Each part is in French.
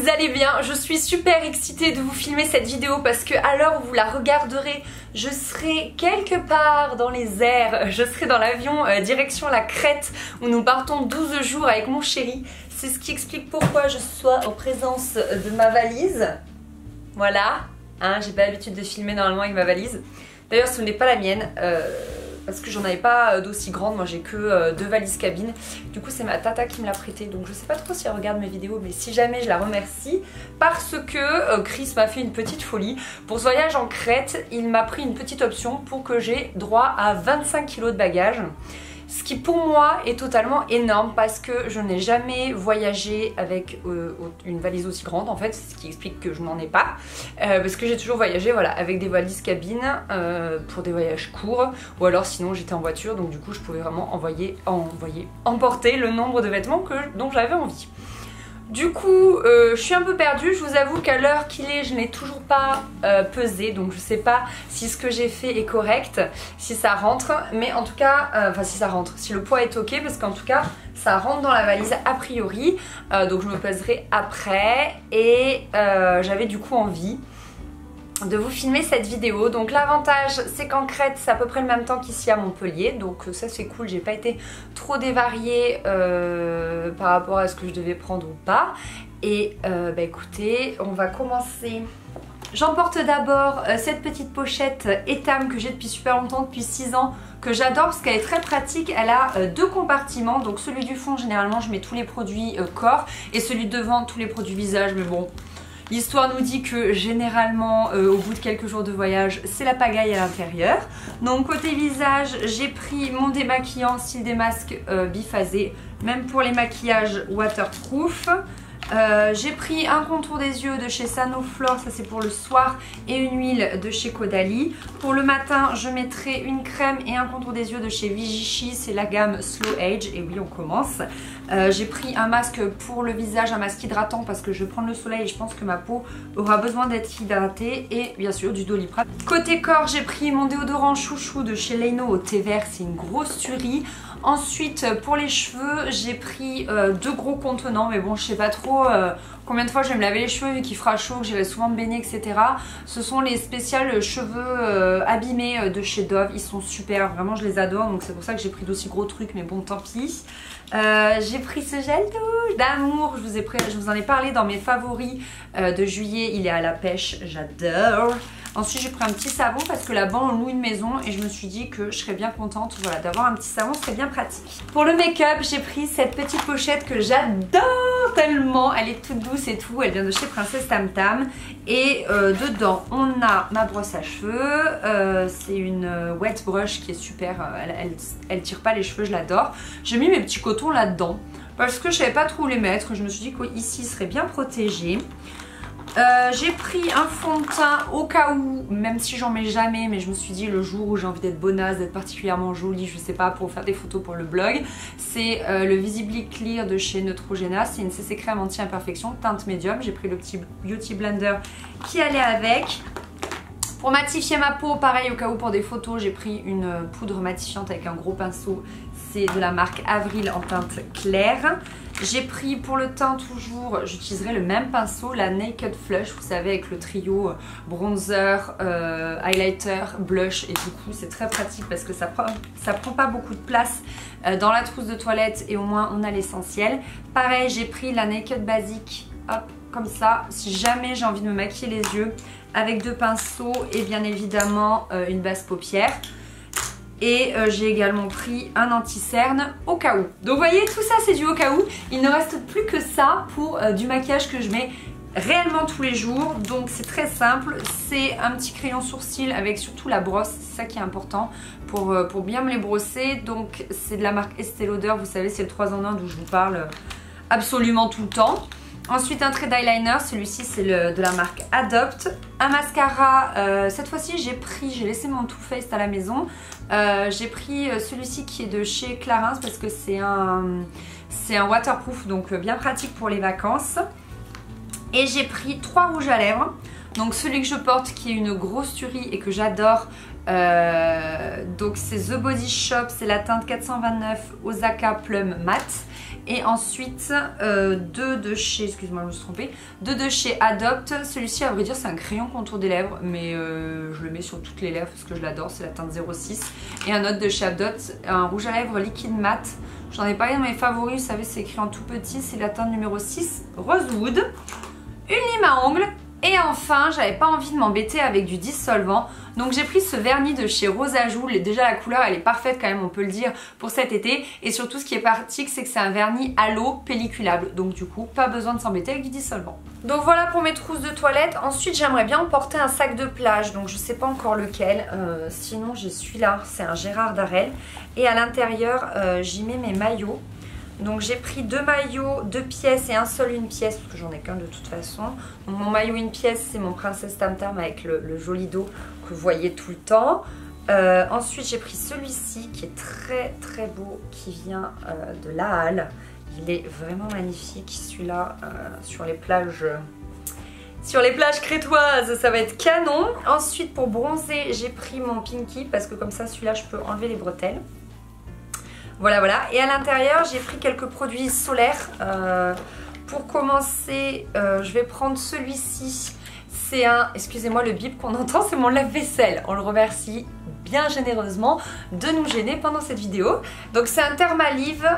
vous allez bien. Je suis super excitée de vous filmer cette vidéo parce que à l'heure où vous la regarderez, je serai quelque part dans les airs. Je serai dans l'avion direction la Crète où nous partons 12 jours avec mon chéri. C'est ce qui explique pourquoi je sois en présence de ma valise. Voilà, hein, j'ai pas l'habitude de filmer normalement avec ma valise. D'ailleurs ce n'est pas la mienne. Parce que j'en avais pas d'aussi grande, moi j'ai que 2 valises cabine. Du coup c'est ma tata qui me l'a prêté, donc je sais pas trop si elle regarde mes vidéos, mais si jamais je la remercie. Parce que Chris m'a fait une petite folie. Pour ce voyage en Crète, il m'a pris une petite option pour que j'ai droit à 25 kg de bagages. Ce qui pour moi est totalement énorme parce que je n'ai jamais voyagé avec une valise aussi grande en fait, ce qui explique que je n'en ai pas. Parce que j'ai toujours voyagé voilà, avec des valises cabine pour des voyages courts ou alors sinon j'étais en voiture, donc du coup je pouvais vraiment emporter le nombre de vêtements dont j'avais envie. Du coup, je suis un peu perdue, je vous avoue qu'à l'heure qu'il est, je n'ai toujours pas pesé, donc je sais pas si ce que j'ai fait est correct, si ça rentre, mais en tout cas, enfin si ça rentre, si le poids est ok, parce qu'en tout cas, ça rentre dans la valise a priori, donc je me pèserai après, et j'avais du coup envie de vous filmer cette vidéo. Donc l'avantage c'est qu'en Crète c'est à peu près le même temps qu'ici à Montpellier, donc ça c'est cool, j'ai pas été trop dévariée par rapport à ce que je devais prendre ou pas. Et bah écoutez, on va commencer. J'emporte d'abord cette petite pochette Etam que j'ai depuis super longtemps, depuis 6 ans, que j'adore parce qu'elle est très pratique. Elle a 2 compartiments, donc celui du fond généralement je mets tous les produits corps et celui de devant tous les produits visage, mais bon, l'histoire nous dit que généralement au bout de quelques jours de voyage c'est la pagaille à l'intérieur. Donc côté visage j'ai pris mon démaquillant style des masques biphasé, même pour les maquillages waterproof. J'ai pris un contour des yeux de chez Sanoflore, ça c'est pour le soir, et une huile de chez Caudalie. Pour le matin je mettrai une crème et un contour des yeux de chez Vichy, c'est la gamme Slow Age, et oui on commence. J'ai pris un masque pour le visage, un masque hydratant parce que je vais prendre le soleil et je pense que ma peau aura besoin d'être hydratée, et bien sûr du Doliprane. Côté corps j'ai pris mon déodorant chouchou de chez Leino au thé vert, c'est une grosse tuerie. Ensuite pour les cheveux j'ai pris 2 gros contenants, mais bon je sais pas trop combien de fois je vais me laver les cheveux vu qu'il fera chaud, que j'irai souvent me baigner etc. Ce sont les spéciales cheveux abîmés de chez Dove, ils sont super, vraiment je les adore, donc c'est pour ça que j'ai pris d'aussi gros trucs, mais bon tant pis. J'ai pris ce gel douche d'amour, je vous en ai parlé dans mes favoris de juillet, il est à la pêche, j'adore. Ensuite j'ai pris un petit savon parce que là-bas on loue une maison et je me suis dit que je serais bien contente, voilà, d'avoir un petit savon, ce serait bien pratique. Pour le make-up j'ai pris cette petite pochette que j'adore tellement, elle est toute douce et tout, elle vient de chez Princesse Tam Tam, et dedans on a ma brosse à cheveux, c'est une wet brush qui est super, elle tire pas les cheveux, je l'adore. J'ai mis mes petits cotons là-dedans parce que je savais pas trop où les mettre, je me suis dit qu'ici serait bien protégé. J'ai pris un fond de teint au cas où, même si j'en mets jamais, mais je me suis dit le jour où j'ai envie d'être bonasse, d'être particulièrement jolie, je sais pas, pour faire des photos pour le blog. C'est le Visibly Clear de chez Neutrogena, c'est une CC crème anti-imperfection, teinte médium. J'ai pris le petit beauty blender qui allait avec. Pour matifier ma peau, pareil au cas où pour des photos, j'ai pris une poudre matifiante avec un gros pinceau, c'est de la marque Avril en teinte claire. J'ai pris pour le teint toujours, j'utiliserai le même pinceau, la Naked Flush, vous savez avec le trio bronzer, highlighter, blush, et du coup c'est très pratique parce que ça prend pas beaucoup de place dans la trousse de toilette et au moins on a l'essentiel. Pareil j'ai pris la Naked Basic, hop comme ça, si jamais j'ai envie de me maquiller les yeux avec 2 pinceaux et bien évidemment une base paupière. Et j'ai également pris un anti-cerne au cas où. Donc vous voyez, tout ça c'est du au cas où. Il ne reste plus que ça pour du maquillage que je mets réellement tous les jours. Donc c'est très simple. C'est un petit crayon sourcil avec surtout la brosse. C'est ça qui est important pour bien me les brosser. Donc c'est de la marque Estée Lauder. Vous savez, c'est le 3 en 1 d'où je vous parle absolument tout le temps. Ensuite un trait d'eyeliner, celui-ci c'est de la marque Adopt. Un mascara, cette fois-ci j'ai laissé mon Too Faced à la maison. J'ai pris celui-ci qui est de chez Clarins parce que c'est un waterproof, donc bien pratique pour les vacances. Et j'ai pris 3 rouges à lèvres. Donc celui que je porte qui est une grosse tuerie et que j'adore, donc c'est The Body Shop, c'est la teinte 429 Osaka Plum Matte. Et ensuite deux de chez, excuse-moi je me suis trompée, deux de chez Adopt. Celui-ci à vrai dire c'est un crayon contour des lèvres, mais je le mets sur toutes les lèvres parce que je l'adore, c'est la teinte 06. Et un autre de chez Adopt, un rouge à lèvres liquide mat. J'en ai parlé dans mes favoris, vous savez c'est écrit en tout petit, c'est la teinte numéro 6 Rosewood. Une lime à ongles. Et enfin, j'avais pas envie de m'embêter avec du dissolvant, donc j'ai pris ce vernis de chez Rosa Joule. Déjà la couleur elle est parfaite quand même, on peut le dire, pour cet été. Et surtout ce qui est pratique, c'est que c'est un vernis à l'eau pelliculable, donc du coup pas besoin de s'embêter avec du dissolvant. Donc voilà pour mes trousses de toilette. Ensuite j'aimerais bien emporter un sac de plage, donc je sais pas encore lequel, sinon j'ai celui-là, c'est un Gérard Darel. Et à l'intérieur j'y mets mes maillots. Donc j'ai pris 2 maillots, 2 pièces et un seul une pièce parce que j'en ai qu'un de toute façon. Donc mon maillot une pièce c'est mon Princesse Tam Tam avec le joli dos que vous voyez tout le temps. Ensuite j'ai pris celui-ci qui est très très beau, qui vient de La Halle. Il est vraiment magnifique, celui-là sur les plages crétoises, ça va être canon. Ensuite pour bronzer j'ai pris mon Pinky parce que comme ça celui-là je peux enlever les bretelles. Voilà, voilà. Et à l'intérieur, j'ai pris quelques produits solaires. Pour commencer, je vais prendre celui-ci. C'est un, excusez-moi le bip qu'on entend, c'est mon lave-vaisselle. On le remercie bien généreusement de nous gêner pendant cette vidéo. Donc c'est un Thermalive,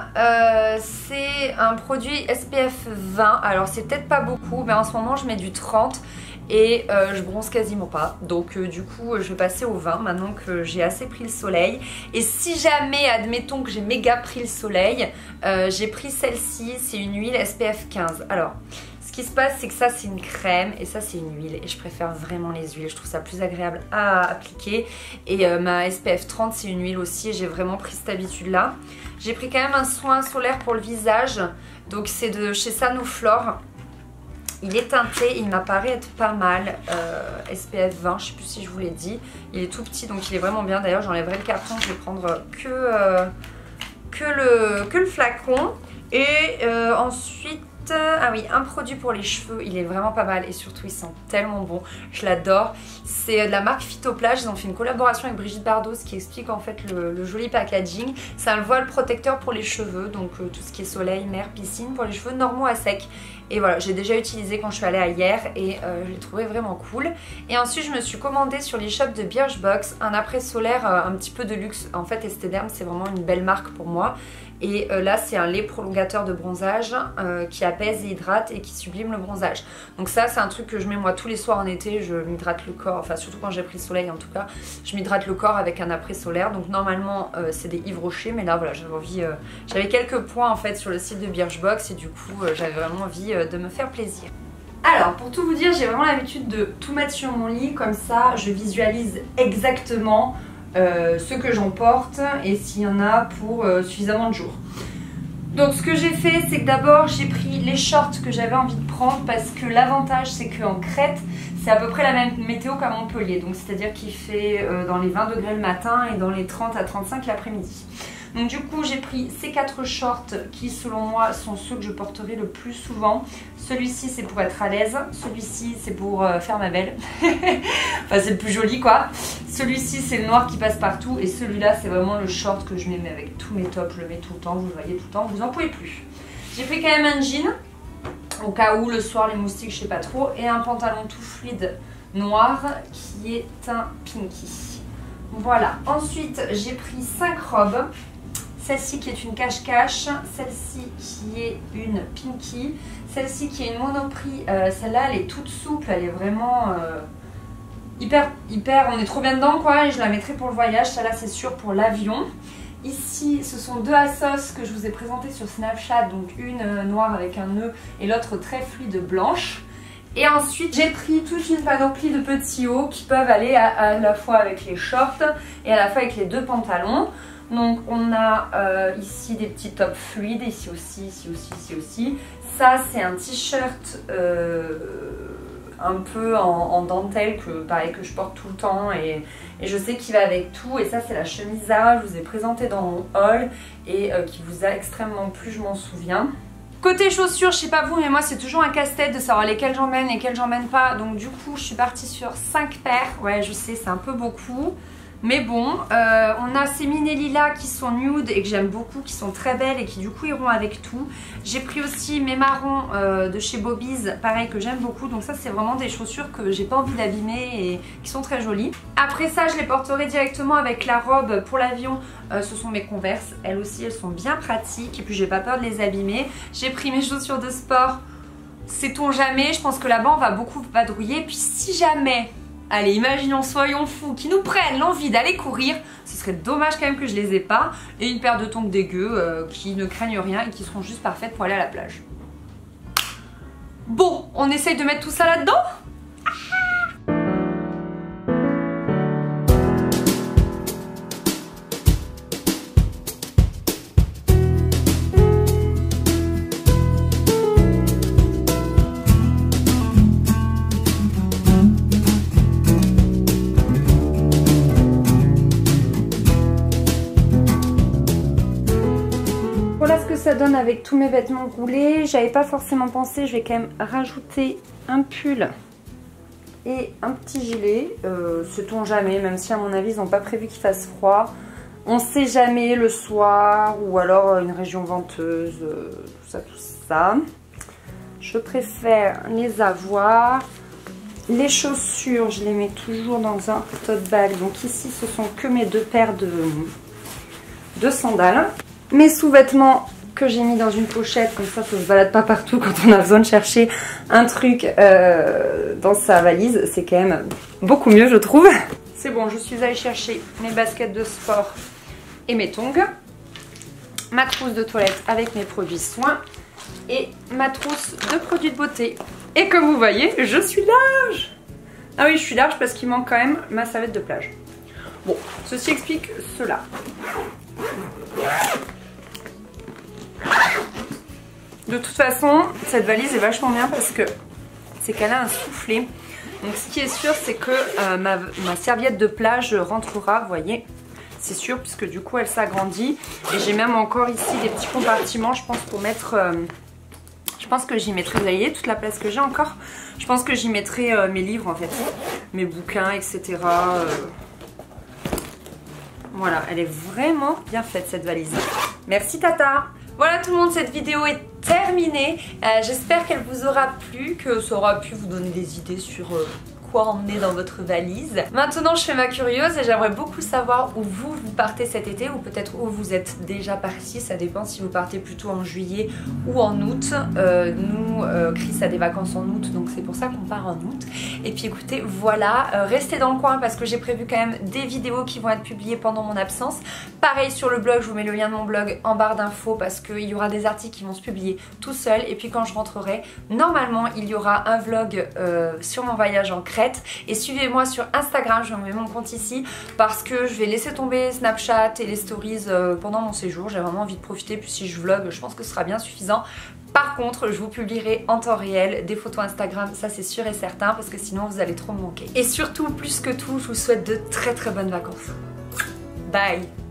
c'est un produit SPF 20. Alors c'est peut-être pas beaucoup, mais en ce moment je mets du 30. Et je bronze quasiment pas, donc du coup je vais passer au 20 maintenant que j'ai assez pris le soleil. Et si jamais, admettons que j'ai méga pris le soleil, j'ai pris celle-ci, c'est une huile SPF 15. Alors ce qui se passe c'est que ça c'est une crème et ça c'est une huile, et je préfère vraiment les huiles, je trouve ça plus agréable à appliquer. Et ma SPF 30 c'est une huile aussi, et j'ai vraiment pris cette habitude là. J'ai pris quand même un soin solaire pour le visage, donc c'est de chez Sanoflore. Il est teinté, il m'apparaît être pas mal, SPF 20, je sais plus si je vous l'ai dit. Il est tout petit donc il est vraiment bien, d'ailleurs j'enlèverai le carton, je vais prendre que le flacon. Et ensuite, ah oui, un produit pour les cheveux, il est vraiment pas mal et surtout il sent tellement bon, je l'adore. C'est de la marque Phytoplage, ils ont fait une collaboration avec Brigitte Bardot qui explique en fait le joli packaging. C'est un voile protecteur pour les cheveux, donc tout ce qui est soleil, mer, piscine, pour les cheveux normaux à sec. Et voilà, j'ai déjà utilisé quand je suis allée à hier et je l'ai trouvé vraiment cool. Et ensuite je me suis commandé sur les shops de Birchbox un après solaire un petit peu de luxe. En fait Esthederm c'est vraiment une belle marque pour moi. Et là c'est un lait prolongateur de bronzage qui apaise et hydrate et qui sublime le bronzage. Donc ça c'est un truc que je mets moi tous les soirs en été, je m'hydrate le corps, enfin surtout quand j'ai pris le soleil en tout cas, je m'hydrate le corps avec un après solaire. Donc normalement c'est des Yves Rocher, mais là voilà j'avais envie, j'avais quelques points en fait sur le site de Birchbox et du coup j'avais vraiment envie de me faire plaisir. Alors pour tout vous dire, j'ai vraiment l'habitude de tout mettre sur mon lit, comme ça je visualise exactement ce que j'emporte et s'il y en a pour suffisamment de jours. Donc ce que j'ai fait c'est que d'abord j'ai pris les shorts que j'avais envie de prendre, parce que l'avantage c'est qu'en Crète c'est à peu près la même météo qu'à Montpellier, donc c'est à dire qu'il fait dans les 20 degrés le matin et dans les 30 à 35 l'après-midi. Donc du coup j'ai pris ces 4 shorts qui selon moi sont ceux que je porterai le plus souvent. Celui-ci c'est pour être à l'aise, celui-ci c'est pour faire ma belle, enfin c'est le plus joli quoi. Celui-ci c'est le noir qui passe partout et celui-là c'est vraiment le short que je mets avec tous mes tops, je le mets tout le temps, vous le voyez tout le temps, vous en pouvez plus. J'ai pris quand même un jean, au cas où le soir les moustiques je sais pas trop, et un pantalon tout fluide noir qui est un pinky. Voilà, ensuite j'ai pris 5 robes. Celle-ci qui est une cache-cache, celle-ci qui est une pinky, celle-ci qui est une monoprix, celle-là elle est toute souple, elle est vraiment hyper, on est trop bien dedans quoi, et je la mettrai pour le voyage, celle-là c'est sûr pour l'avion. Ici ce sont 2 Assos que je vous ai présenté sur Snapchat, donc une noire avec un nœud et l'autre très fluide blanche. Et ensuite j'ai pris toute une panoplie de petits hauts qui peuvent aller à la fois avec les shorts et à la fois avec les 2 pantalons. Donc on a ici des petits tops fluides, ici aussi, ici aussi, ici aussi. Ça c'est un t-shirt un peu en dentelle que pareil que je porte tout le temps et je sais qu'il va avec tout. Et ça c'est la chemise Zara, je vous ai présenté dans mon haul et qui vous a extrêmement plu, je m'en souviens. Côté chaussures, je sais pas vous, mais moi c'est toujours un casse-tête de savoir lesquelles j'emmène et lesquelles j'emmène pas. Donc du coup, je suis partie sur 5 paires. Ouais, je sais, c'est un peu beaucoup. Mais bon, on a ces mini lilas qui sont nude et que j'aime beaucoup, qui sont très belles et qui du coup iront avec tout. J'ai pris aussi mes marrons de chez Bobby's, pareil, que j'aime beaucoup. Donc ça, c'est vraiment des chaussures que j'ai pas envie d'abîmer et qui sont très jolies. Après ça, je les porterai directement avec la robe pour l'avion. Ce sont mes Converse. Elles aussi, elles sont bien pratiques et puis j'ai pas peur de les abîmer. J'ai pris mes chaussures de sport. Sait-on jamais, je pense que là-bas, on va beaucoup vadrouiller. Puis si jamais... Allez, imaginons, soyons fous, qui nous prennent l'envie d'aller courir. Ce serait dommage quand même que je les ai pas. Et une paire de tongs dégueu qui ne craignent rien et qui seront juste parfaites pour aller à la plage. Bon, on essaye de mettre tout ça là-dedans ? Voilà ce que ça donne avec tous mes vêtements roulés. J'avais pas forcément pensé, je vais quand même rajouter un pull et un petit gilet. Sait-on jamais, même si à mon avis ils n'ont pas prévu qu'il fasse froid. On sait jamais le soir ou alors une région venteuse, tout ça. Je préfère les avoir. Les chaussures, je les mets toujours dans un tote bag. Donc ici, ce sont que mes 2 paires de sandales. Mes sous-vêtements que j'ai mis dans une pochette, comme ça se balade pas partout quand on a besoin de chercher un truc dans sa valise. C'est quand même beaucoup mieux, je trouve. C'est bon, je suis allée chercher mes baskets de sport et mes tongs. Ma trousse de toilette avec mes produits soins et ma trousse de produits de beauté. Et comme vous voyez, je suis large. Ah oui, je suis large parce qu'il manque quand même ma serviette de plage. Bon, ceci explique cela. De toute façon, cette valise est vachement bien parce que c'est qu'elle a un soufflet. Donc ce qui est sûr, c'est que ma serviette de plage rentrera, vous voyez. C'est sûr, puisque du coup elle s'agrandit. Et j'ai même encore ici des petits compartiments, je pense, pour mettre... je pense que j'y mettrai, vous voyez, toute la place que j'ai encore. Je pense que j'y mettrai mes livres en fait. Mes bouquins, etc. Voilà, elle est vraiment bien faite cette valise. Merci Tata. Voilà tout le monde, cette vidéo est terminée. J'espère qu'elle vous aura plu, que ça aura pu vous donner des idées sur quoi emmener dans votre valise. Maintenant je fais ma curieuse et j'aimerais beaucoup savoir où vous partez cet été ou peut-être où vous êtes déjà parti. Ça dépend si vous partez plutôt en juillet ou en août. Nous, Chris a des vacances en août, donc c'est pour ça qu'on part en août. Et puis écoutez, voilà, restez dans le coin parce que j'ai prévu quand même des vidéos qui vont être publiées pendant mon absence. Pareil sur le blog, je vous mets le lien de mon blog en barre d'infos parce qu'il y aura des articles qui vont se publier tout seuls. Et puis quand je rentrerai, normalement il y aura un vlog sur mon voyage en Crète. Et suivez-moi sur Instagram, je vous mets mon compte ici parce que je vais laisser tomber Snapchat et les stories pendant mon séjour. J'ai vraiment envie de profiter, puis si je vlog, je pense que ce sera bien suffisant. Par contre, je vous publierai en temps réel des photos Instagram, ça c'est sûr et certain, parce que sinon vous allez trop me manquer. Et surtout, plus que tout, je vous souhaite de très très bonnes vacances. Bye!